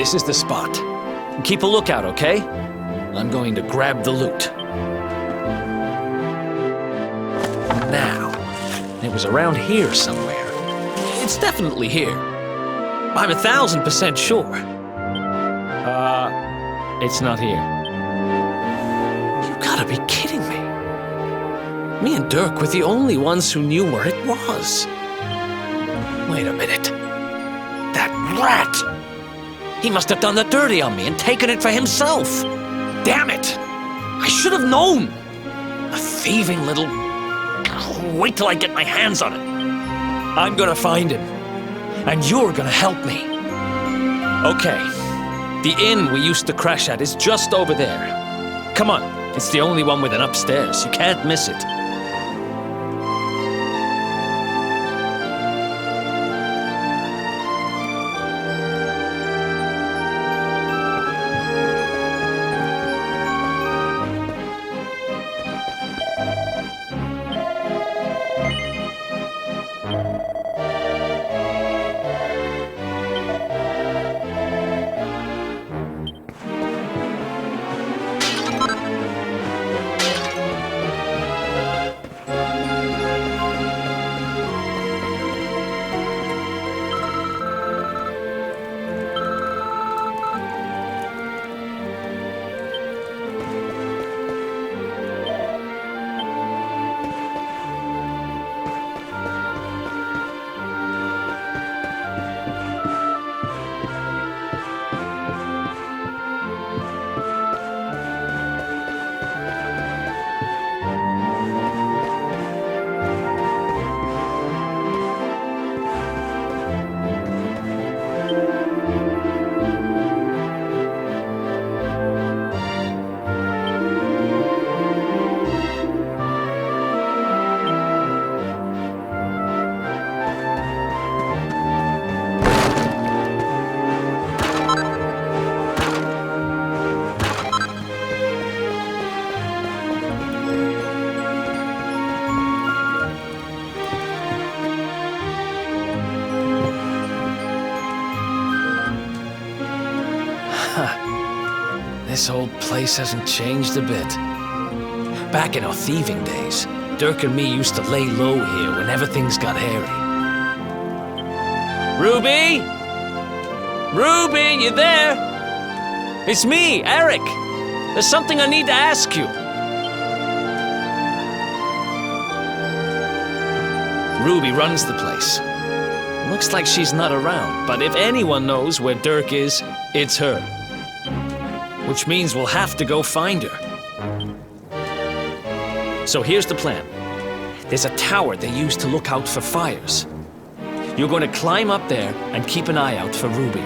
This is the spot. Keep a lookout, okay? I'm going to grab the loot. Now, it was around here somewhere. It's definitely here. I'm 1,000% sure. It's not here. You gotta be kidding me. Me and Dirk were the only ones who knew where it was. Wait a minute. That rat! He must have done the dirty on me and taken it for himself. Damn it! I should have known! A thieving little... Wait till I get my hands on it. I'm gonna find him. And you're gonna help me. Okay. The inn we used to crash at is just over there. Come on. It's the only one with an upstairs. You can't miss it. This whole place hasn't changed a bit. Back in our thieving days, Dirk and me used to lay low here whenever things got hairy. Ruby? Ruby, you there? It's me, Eric. There's something I need to ask you. Ruby runs the place. Looks like she's not around, but if anyone knows where Dirk is, it's her. Which means we'll have to go find her. So here's the plan. There's a tower they use to look out for fires. You're going to climb up there and keep an eye out for Ruby.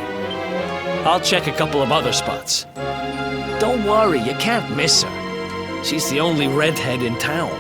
I'll check a couple of other spots. Don't worry, you can't miss her. She's the only redhead in town.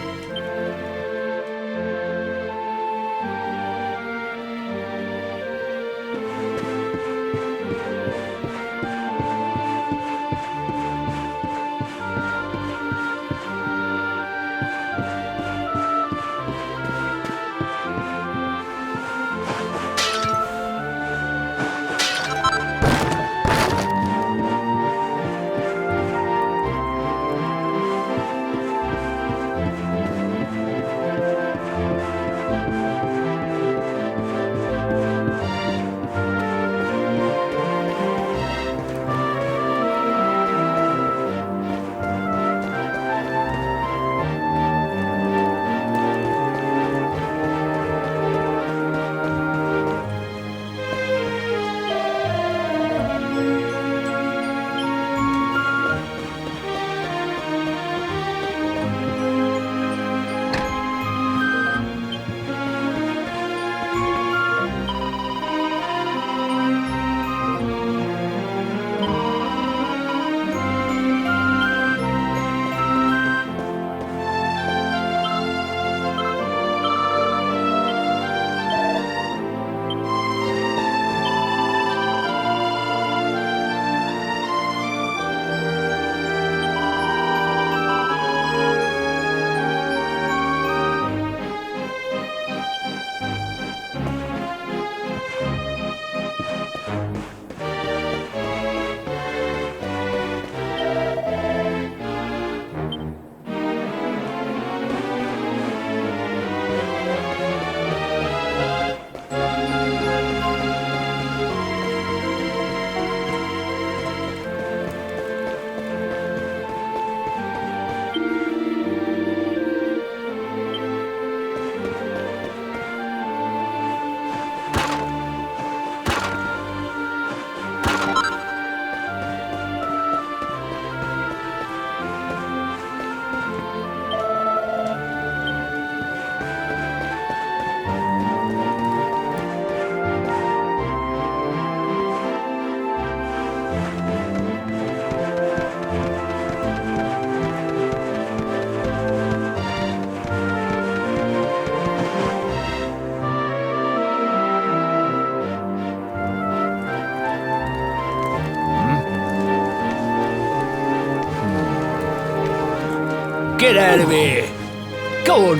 get out of here. Go on.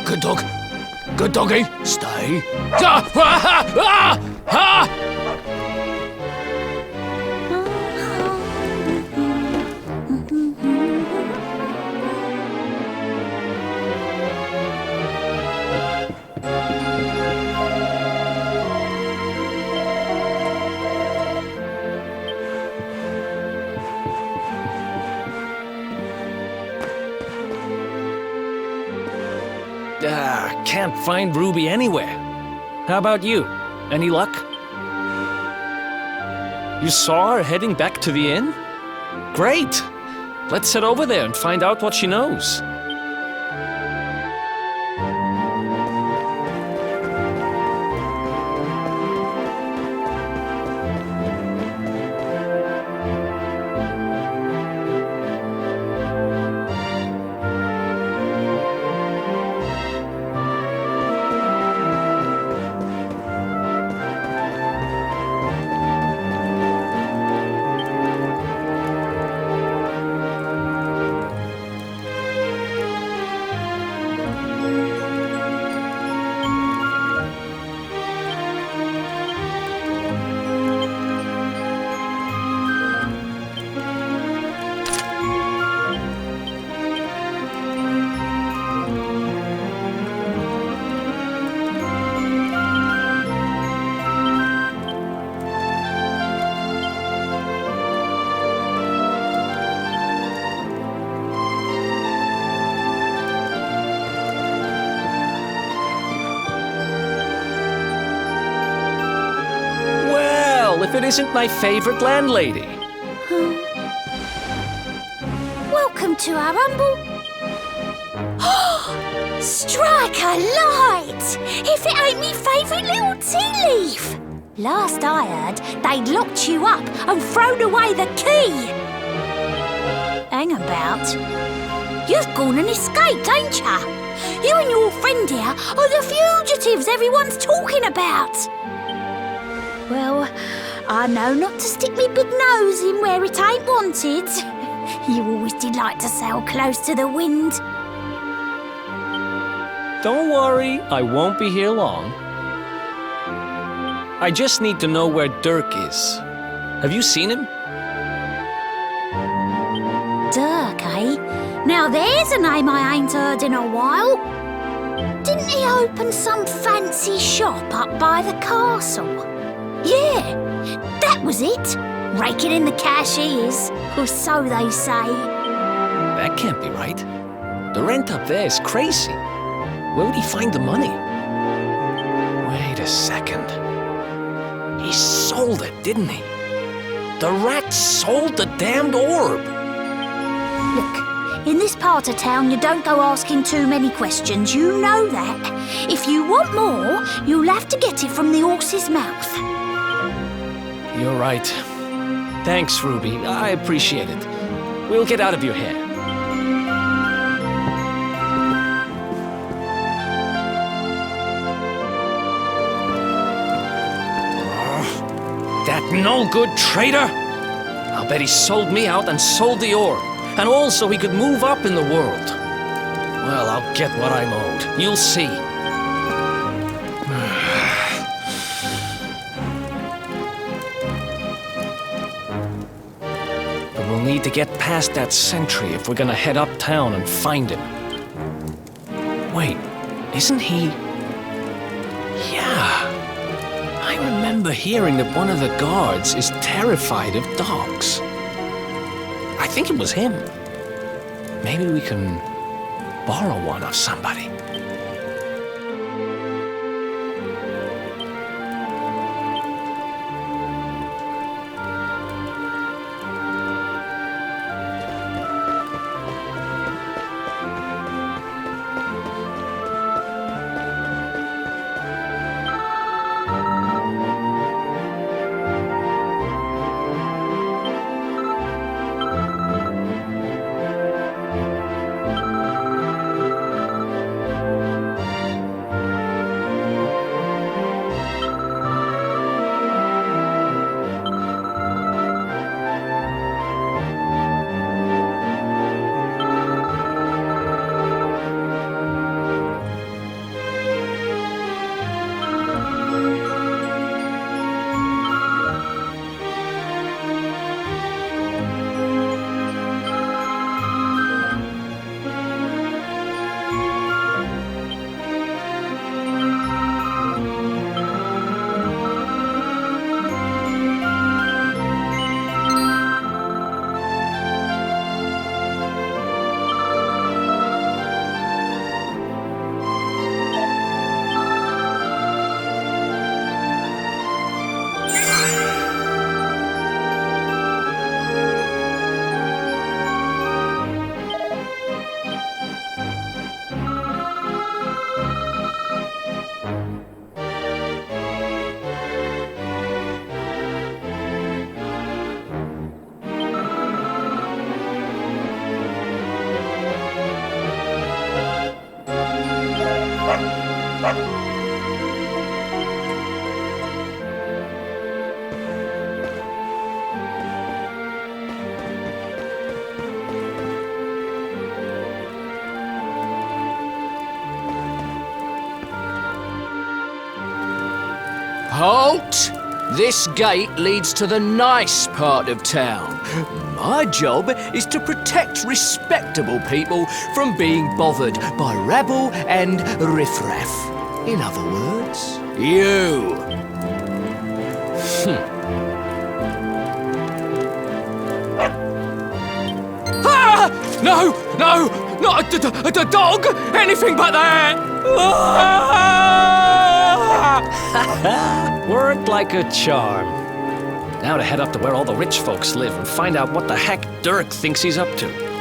Good dog. Good doggy. Stay. Can't find Ruby anywhere. How about you? Any luck? You saw her heading back to the inn? Great! Let's head over there and find out what she knows. If it isn't my favorite landlady. Welcome to our humble... Strike a light! If it ain't me favourite little tea leaf! Last I heard, they'd locked you up and thrown away the key! Hang about. You've gone and escaped, ain't ya? You and your friend here are the fugitives everyone's talking about! Well, I know not to stick me big nose in where it ain't wanted. You always delight to sail close to the wind. Don't worry, I won't be here long. I just need to know where Dirk is. Have you seen him? Dirk, eh? Now there's a name I ain't heard in a while. Didn't he open some fancy shop up by the castle? Yeah, that was it. Raking in the cash he is, or so they say. That can't be right. The rent up there is crazy. Where would he find the money? Wait a second. He sold it, didn't he? The rat sold the damned orb. Look, in this part of town you don't go asking too many questions, you know that. If you want more, you'll have to get it from the horse's mouth. You're right. Thanks, Ruby. I appreciate it. We'll get out of your hair. That no-good traitor! I'll bet he sold me out and sold the orb. And also he could move up in the world. Well, I'll get what I'm owed. You'll see. But we'll need to get past that sentry if we're gonna head uptown and find him. Wait, isn't he... Yeah. I remember hearing that one of the guards is terrified of dogs. I think it was him. Maybe we can borrow one of somebody. Halt! This gate leads to the nice part of town. My job is to protect respectable people from being bothered by rabble and riffraff. In other words, you. Ah! No! No! Not a dog! Anything but that! Ah! Worked like a charm. Now to head up to where all the rich folks live and find out what the heck Dirk thinks he's up to.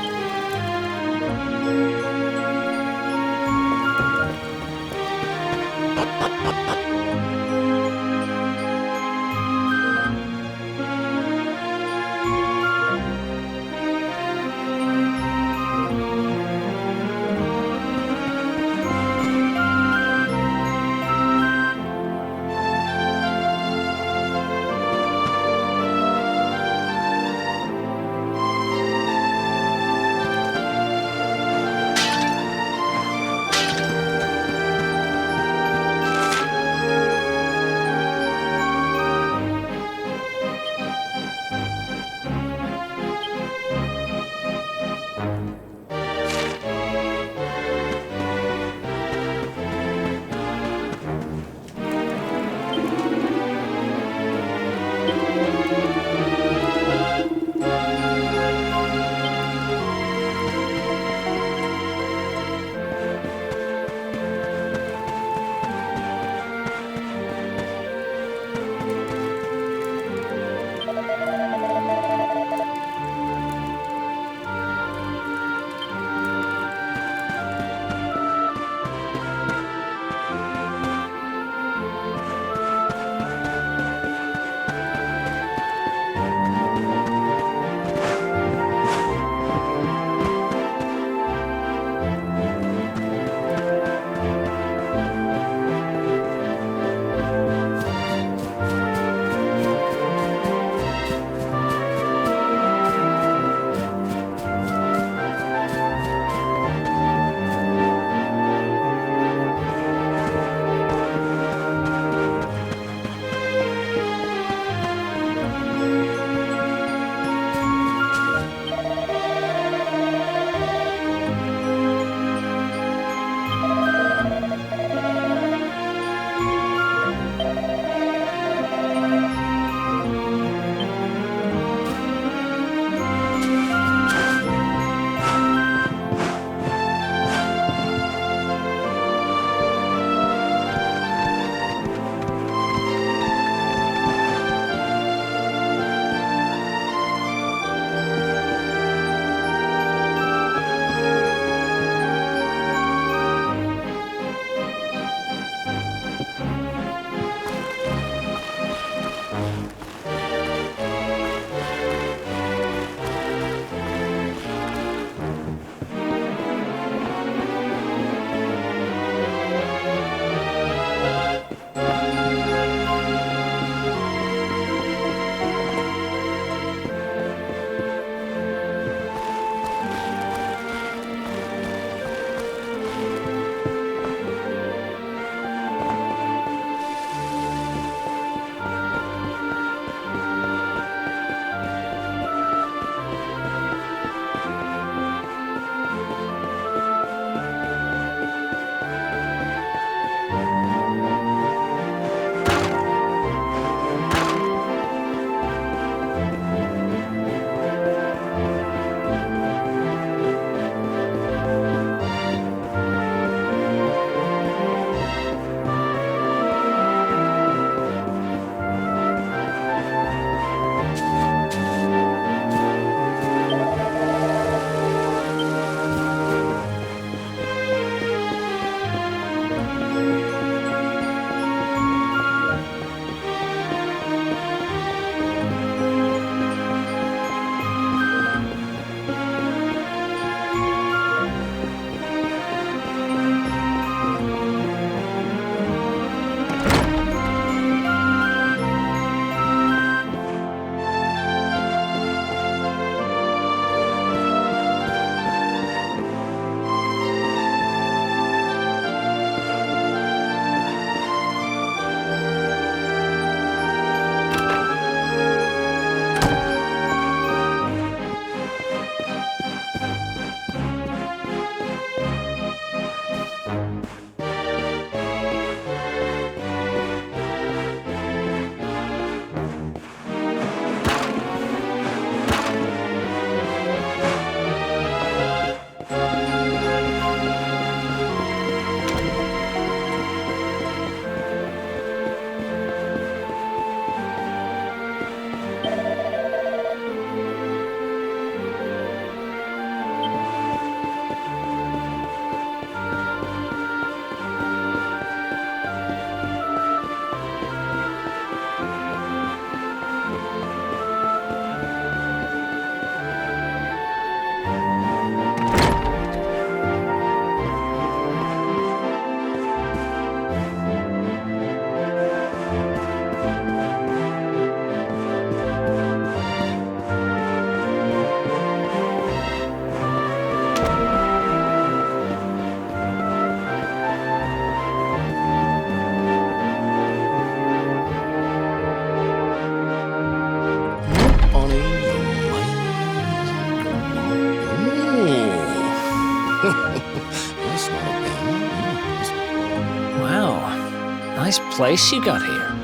nice place you got here.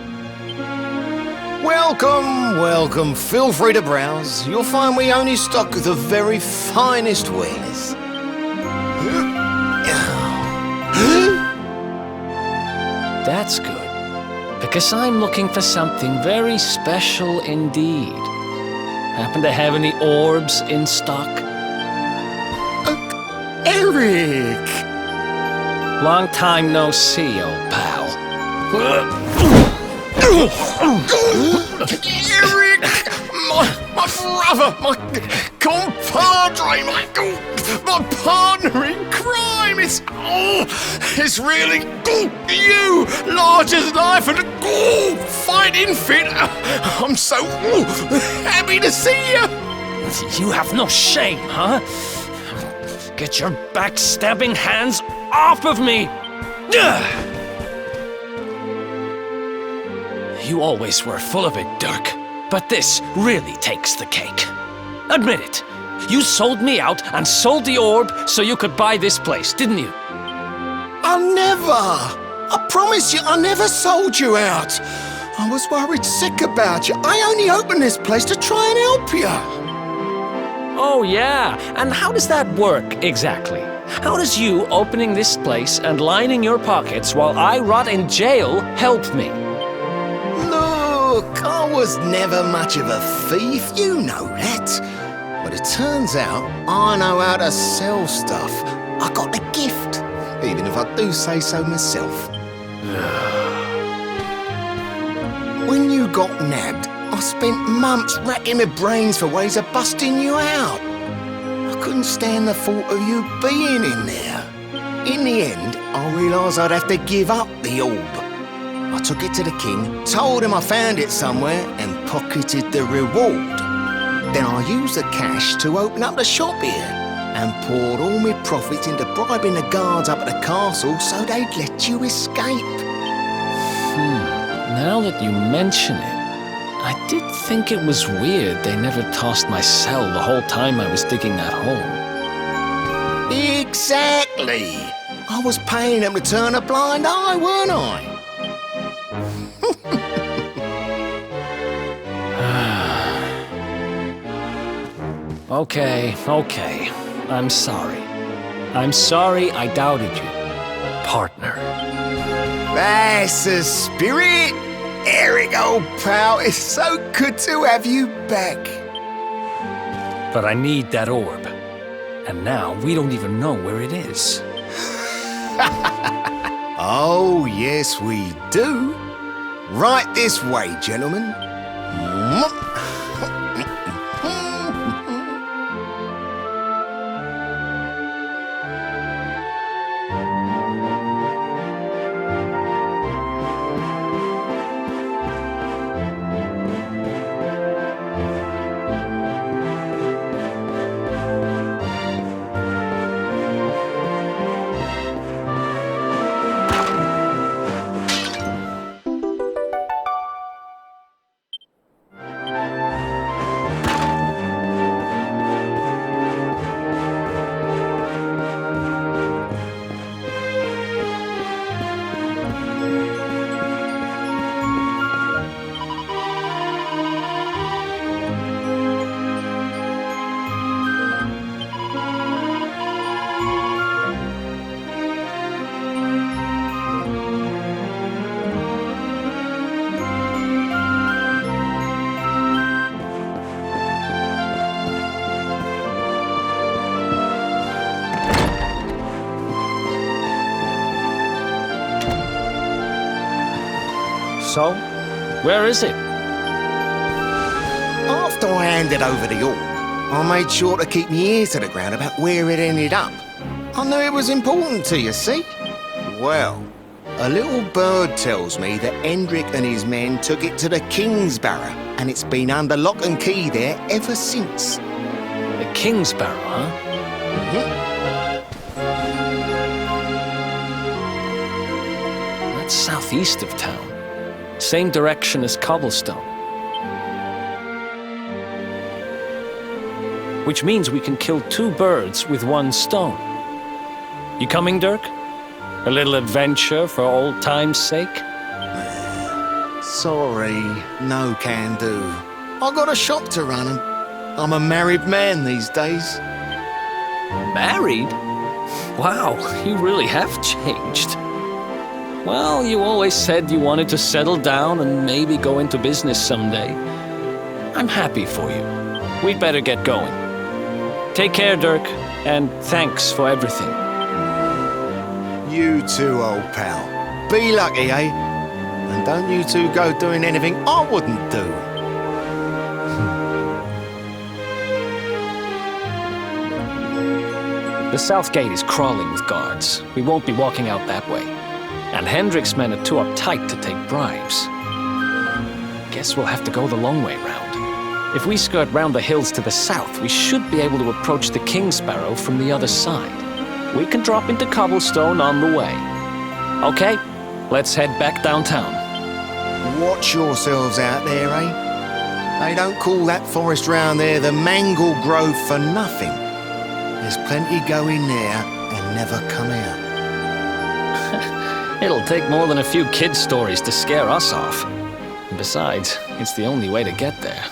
Welcome, welcome. Feel free to browse. You'll find we only stock the very finest wares. That's good, because I'm looking for something very special indeed. Happen to have any orbs in stock? Eric! Long time no see, old pal. Eric! My brother, my compadre, my partner in crime! It's really you, large as life and fighting fit. I'm so happy to see you. You have no shame, huh? Get your backstabbing hands off of me! You always were full of it, Dirk. But this really takes the cake. Admit it. You sold me out and sold the orb so you could buy this place, didn't you? I promise you, I never sold you out. I was worried sick about you. I only opened this place to try and help you. Oh, yeah. And how does that work, exactly? How does you opening this place and lining your pockets while I rot in jail help me? Look, I was never much of a thief, you know that. But it turns out I know how to sell stuff. I got the gift, even if I do say so myself. When you got nabbed, I spent months racking my brains for ways of busting you out. I couldn't stand the thought of you being in there. In the end, I realised I'd have to give up the orb. I took it to the king, told him I found it somewhere, and pocketed the reward. Then I used the cash to open up the shop here, and poured all my profits into bribing the guards up at the castle so they'd let you escape. Now that you mention it, I did think it was weird they never tossed my cell the whole time I was digging that hole. Exactly! I was paying them to turn a blind eye, weren't I? Okay. I'm sorry. I'm sorry I doubted you, partner. That's the spirit! Eric, old pal, it's so good to have you back. But I need that orb. And now we don't even know where it is. Oh, yes, we do. Right this way, gentlemen. So, where is it? After I handed over the orb, I made sure to keep my ears to the ground about where it ended up. I knew it was important to you, see? Well, a little bird tells me that Hendrik and his men took it to the King's Barrow, and it's been under lock and key there ever since. The King's Barrow, huh? That's southeast of town. Same direction as Cobblestone. Which means we can kill two birds with one stone. You coming, Dirk? A little adventure for old time's sake? Sorry, no can do. I got a shop to run and I'm a married man these days. Married? Wow, you really have changed. Well, you always said you wanted to settle down and maybe go into business someday. I'm happy for you. We'd better get going. Take care, Dirk, and thanks for everything. You too, old pal. Be lucky, eh? And don't you two go doing anything I wouldn't do. The south gate is crawling with guards. We won't be walking out that way. And Hendrik's men are too uptight to take bribes. Guess we'll have to go the long way round. If we skirt round the hills to the south, we should be able to approach the King Sparrow from the other side. We can drop into Cobblestone on the way. Okay, let's head back downtown. Watch yourselves out there, eh? They don't call that forest round there the Mangle Grove for nothing. There's plenty go in there and never come out. It'll take more than a few kids' stories to scare us off. Besides, it's the only way to get there.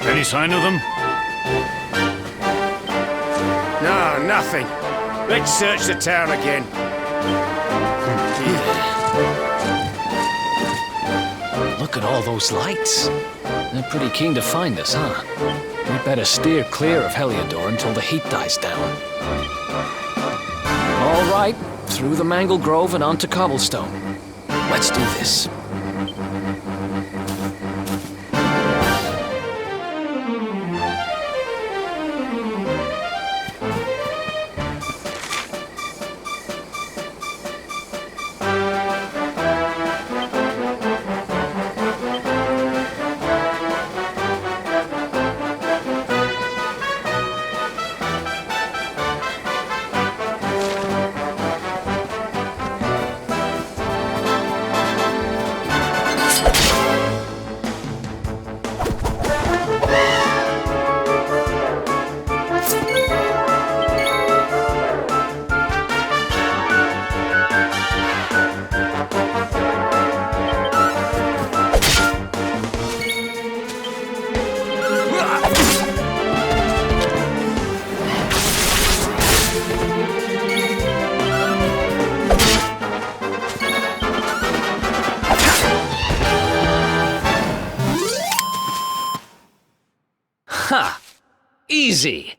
Any sign of them? No, nothing. Let's search the town again. Look at all those lights. They're pretty keen to find us, huh? We better steer clear of Heliodor until the heat dies down. All right, through the Mangle Grove and onto Cobblestone. Let's do this. Easy.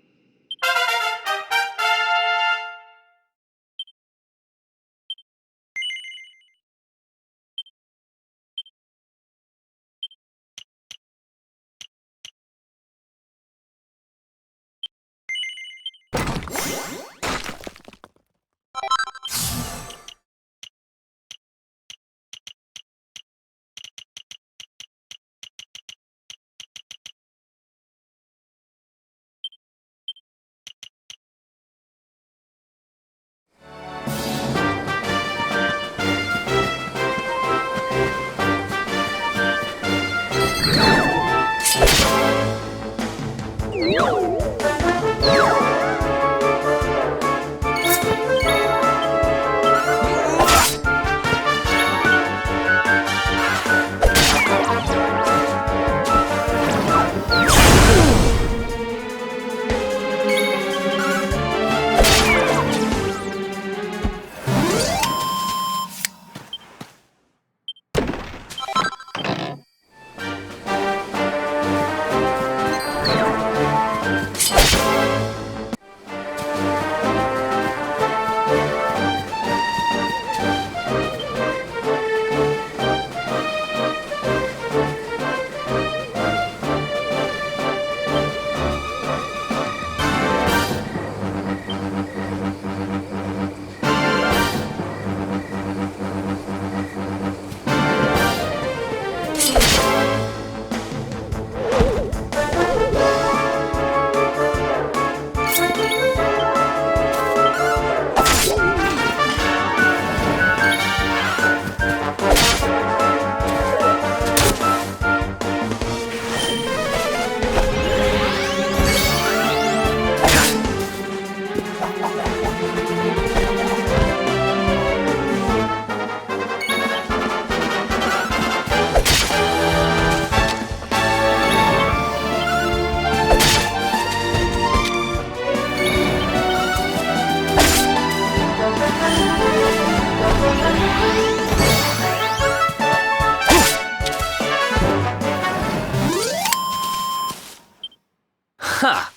Ha!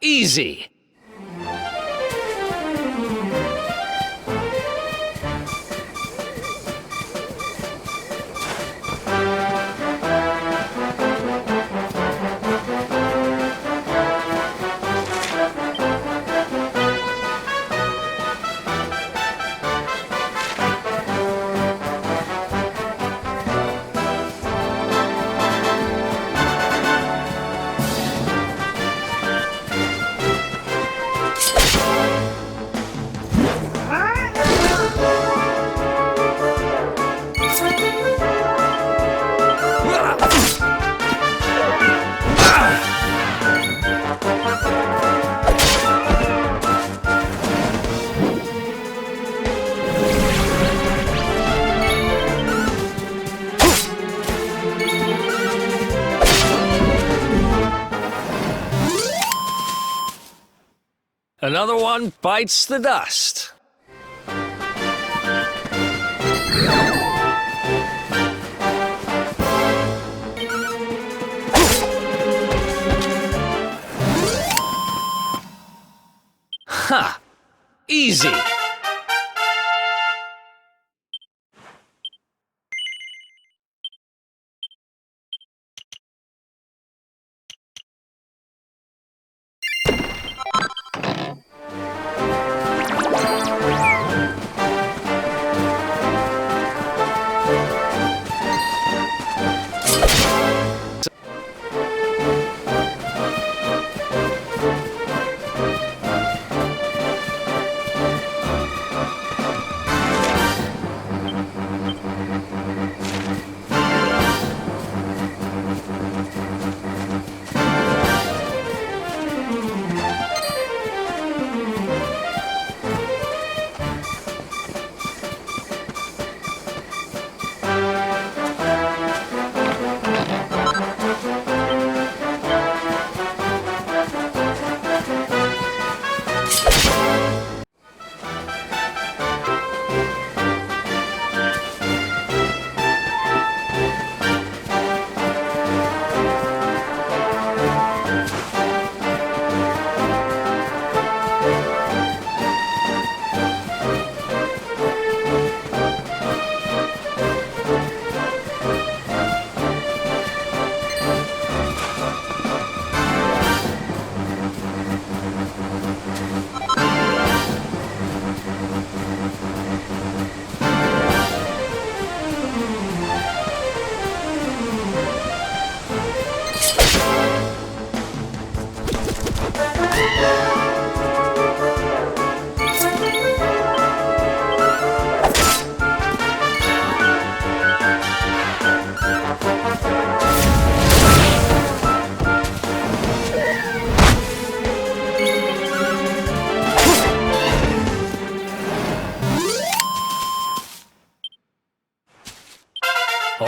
Easy. Another one bites the dust. Ha! Easy.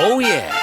Oh, yeah.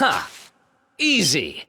Ha! Easy.